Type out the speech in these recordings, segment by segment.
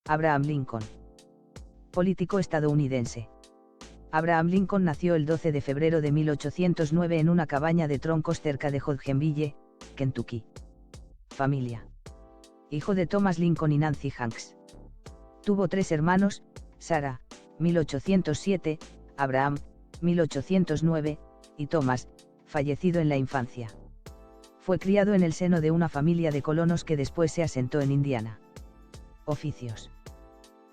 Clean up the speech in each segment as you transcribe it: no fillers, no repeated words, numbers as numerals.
Abraham Lincoln. Político estadounidense. Abraham Lincoln nació el 12 de febrero de 1809 en una cabaña de troncos cerca de Hodgenville, Kentucky. Familia. Hijo de Thomas Lincoln y Nancy Hanks. Tuvo 3 hermanos, Sarah, 1807, Abraham, 1809, y Thomas, fallecido en la infancia. Fue criado en el seno de una familia de colonos que después se asentó en Indiana. Oficios.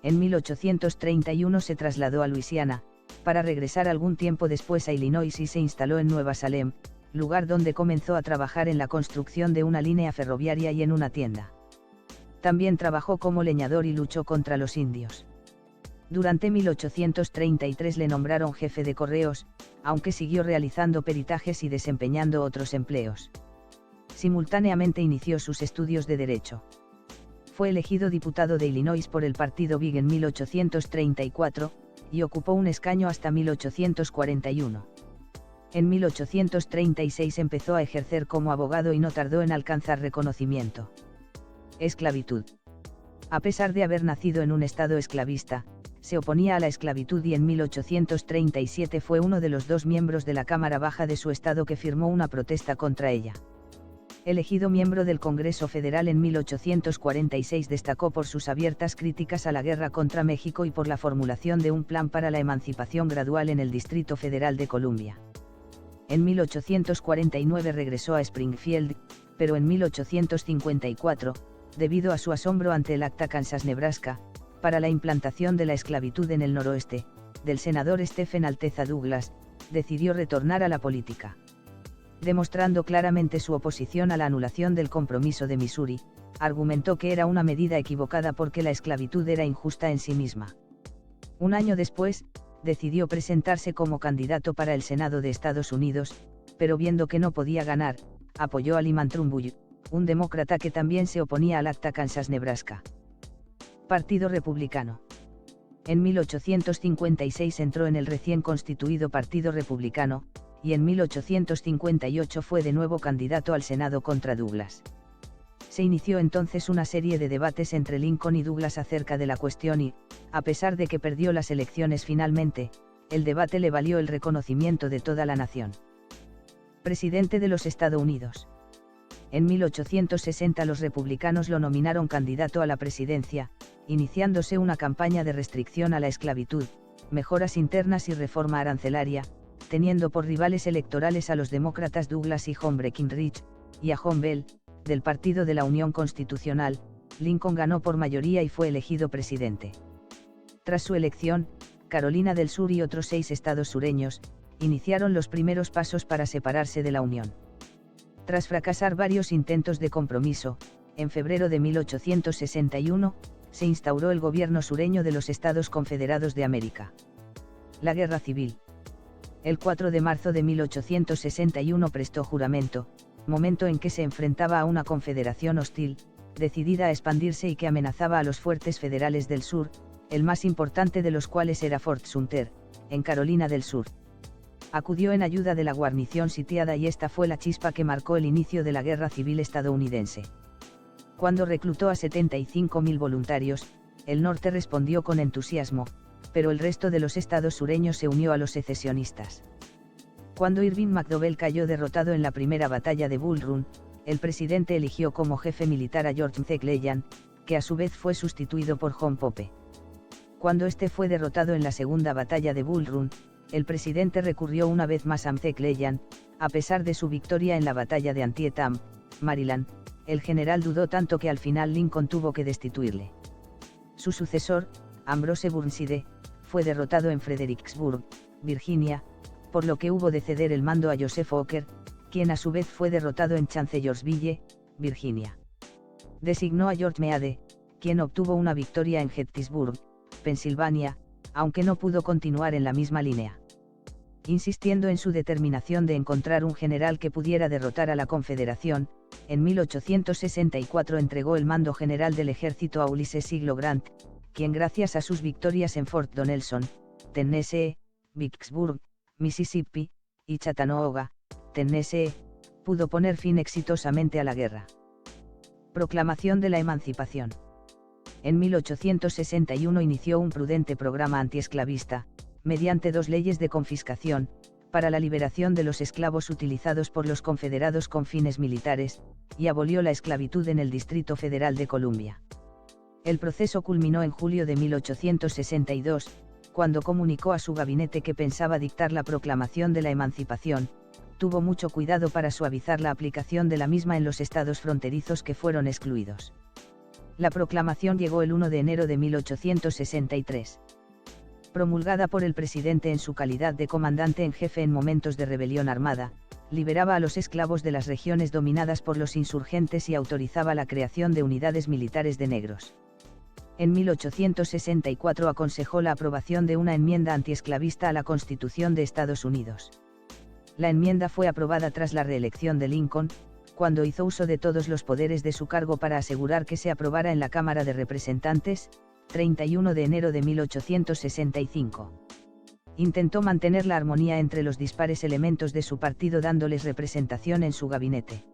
En 1831 se trasladó a Luisiana, para regresar algún tiempo después a Illinois y se instaló en Nueva Salem, lugar donde comenzó a trabajar en la construcción de una línea ferroviaria y en una tienda. También trabajó como leñador y luchó contra los indios. Durante 1833 le nombraron jefe de correos, aunque siguió realizando peritajes y desempeñando otros empleos. Simultáneamente inició sus estudios de Derecho. Fue elegido diputado de Illinois por el partido Whig en 1834, y ocupó un escaño hasta 1841. En 1836 empezó a ejercer como abogado y no tardó en alcanzar reconocimiento. Esclavitud. A pesar de haber nacido en un estado esclavista, se oponía a la esclavitud y en 1837 fue uno de los 2 miembros de la Cámara Baja de su estado que firmó una protesta contra ella. Elegido miembro del Congreso Federal en 1846, destacó por sus abiertas críticas a la guerra contra México y por la formulación de un plan para la emancipación gradual en el Distrito Federal de Columbia. En 1849 regresó a Springfield, pero en 1854, debido a su asombro ante el Acta Kansas-Nebraska, para la implantación de la esclavitud en el noroeste, del senador Stephen Alteza Douglas, decidió retornar a la política. Demostrando claramente su oposición a la anulación del Compromiso de Missouri, argumentó que era una medida equivocada porque la esclavitud era injusta en sí misma. Un año después, decidió presentarse como candidato para el Senado de Estados Unidos, pero viendo que no podía ganar, apoyó a Lyman Trumbull, un demócrata que también se oponía al Acta Kansas-Nebraska. Partido Republicano. En 1856 entró en el recién constituido Partido Republicano, y en 1858 fue de nuevo candidato al Senado contra Douglas. Se inició entonces una serie de debates entre Lincoln y Douglas acerca de la cuestión y, a pesar de que perdió las elecciones finalmente, el debate le valió el reconocimiento de toda la nación. Presidente de los Estados Unidos. En 1860 los republicanos lo nominaron candidato a la presidencia, iniciándose una campaña de restricción a la esclavitud, mejoras internas y reforma arancelaria, teniendo por rivales electorales a los demócratas Douglas y John Breckinridge, y a John Bell, del Partido de la Unión Constitucional. Lincoln ganó por mayoría y fue elegido presidente. Tras su elección, Carolina del Sur y otros 6 estados sureños, iniciaron los primeros pasos para separarse de la Unión. Tras fracasar varios intentos de compromiso, en febrero de 1861, se instauró el gobierno sureño de los Estados Confederados de América. La Guerra Civil. El 4 de marzo de 1861 prestó juramento, momento en que se enfrentaba a una confederación hostil, decidida a expandirse y que amenazaba a los fuertes federales del sur, el más importante de los cuales era Fort Sumter, en Carolina del Sur. Acudió en ayuda de la guarnición sitiada y esta fue la chispa que marcó el inicio de la Guerra Civil estadounidense. Cuando reclutó a 75.000 voluntarios, el norte respondió con entusiasmo, pero el resto de los estados sureños se unió a los secesionistas. Cuando Irving McDowell cayó derrotado en la primera batalla de Bull Run, el presidente eligió como jefe militar a George McClellan, que a su vez fue sustituido por John Pope. Cuando este fue derrotado en la segunda batalla de Bull Run, el presidente recurrió una vez más a McClellan, a pesar de su victoria en la batalla de Antietam, Maryland. El general dudó tanto que al final Lincoln tuvo que destituirle. Su sucesor, Ambrose Burnside, fue derrotado en Fredericksburg, Virginia, por lo que hubo de ceder el mando a Joseph Hooker, quien a su vez fue derrotado en Chancellorsville, Virginia. Designó a George Meade, quien obtuvo una victoria en Gettysburg, Pensilvania, aunque no pudo continuar en la misma línea. Insistiendo en su determinación de encontrar un general que pudiera derrotar a la Confederación, en 1864 entregó el mando general del ejército a Ulysses S. Grant, quien gracias a sus victorias en Fort Donelson, Tennessee, Vicksburg, Mississippi, y Chattanooga, Tennessee, pudo poner fin exitosamente a la guerra. Proclamación de la Emancipación. en 1861 inició un prudente programa antiesclavista, mediante 2 leyes de confiscación, para la liberación de los esclavos utilizados por los confederados con fines militares, y abolió la esclavitud en el Distrito Federal de Columbia. El proceso culminó en julio de 1862, cuando comunicó a su gabinete que pensaba dictar la proclamación de la emancipación. Tuvo mucho cuidado para suavizar la aplicación de la misma en los estados fronterizos que fueron excluidos. La proclamación llegó el 1 de enero de 1863. Promulgada por el presidente en su calidad de comandante en jefe en momentos de rebelión armada, liberaba a los esclavos de las regiones dominadas por los insurgentes y autorizaba la creación de unidades militares de negros. En 1864 aconsejó la aprobación de una enmienda antiesclavista a la Constitución de Estados Unidos. La enmienda fue aprobada tras la reelección de Lincoln, cuando hizo uso de todos los poderes de su cargo para asegurar que se aprobara en la Cámara de Representantes, 31 de enero de 1865. Intentó mantener la armonía entre los dispares elementos de su partido dándoles representación en su gabinete.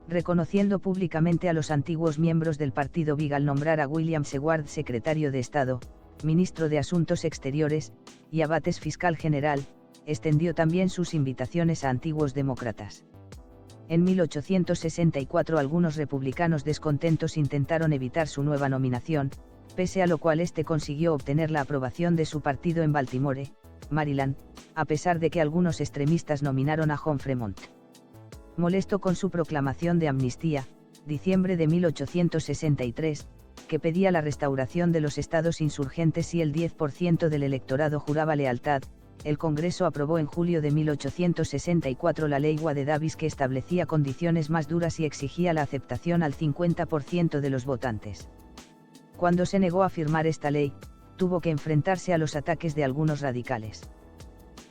Reconociendo públicamente a los antiguos miembros del partido Whig al nombrar a William Seward secretario de Estado, ministro de Asuntos Exteriores, y a Bates fiscal general, extendió también sus invitaciones a antiguos demócratas. En 1864 algunos republicanos descontentos intentaron evitar su nueva nominación, pese a lo cual este consiguió obtener la aprobación de su partido en Baltimore, Maryland, a pesar de que algunos extremistas nominaron a John Fremont. Molesto con su proclamación de amnistía, diciembre de 1863, que pedía la restauración de los estados insurgentes si el 10% del electorado juraba lealtad, el Congreso aprobó en julio de 1864 la Ley Wade Davis que establecía condiciones más duras y exigía la aceptación al 50% de los votantes. Cuando se negó a firmar esta ley, tuvo que enfrentarse a los ataques de algunos radicales.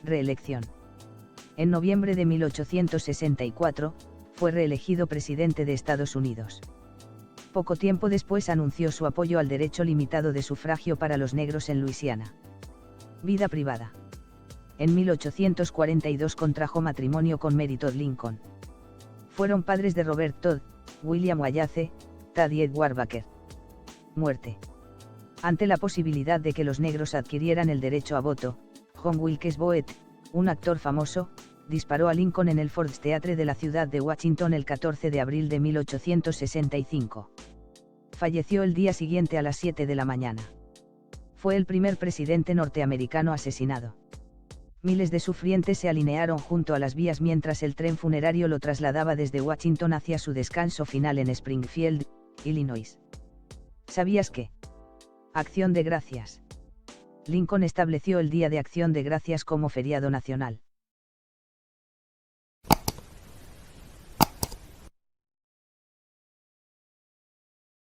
Reelección. En noviembre de 1864, fue reelegido presidente de Estados Unidos. Poco tiempo después anunció su apoyo al derecho limitado de sufragio para los negros en Luisiana. Vida privada. En 1842 contrajo matrimonio con Mary Todd Lincoln. Fueron padres de Robert Todd, William Wallace, Tad y Edward Baker. Muerte. Ante la posibilidad de que los negros adquirieran el derecho a voto, John Wilkes Booth, un actor famoso, disparó a Lincoln en el Ford's Theatre de la ciudad de Washington el 14 de abril de 1865. Falleció el día siguiente a las 7 de la mañana. Fue el primer presidente norteamericano asesinado. Miles de sufrientes se alinearon junto a las vías mientras el tren funerario lo trasladaba desde Washington hacia su descanso final en Springfield, Illinois. ¿Sabías que? Acción de Gracias. Lincoln estableció el Día de Acción de Gracias como feriado nacional.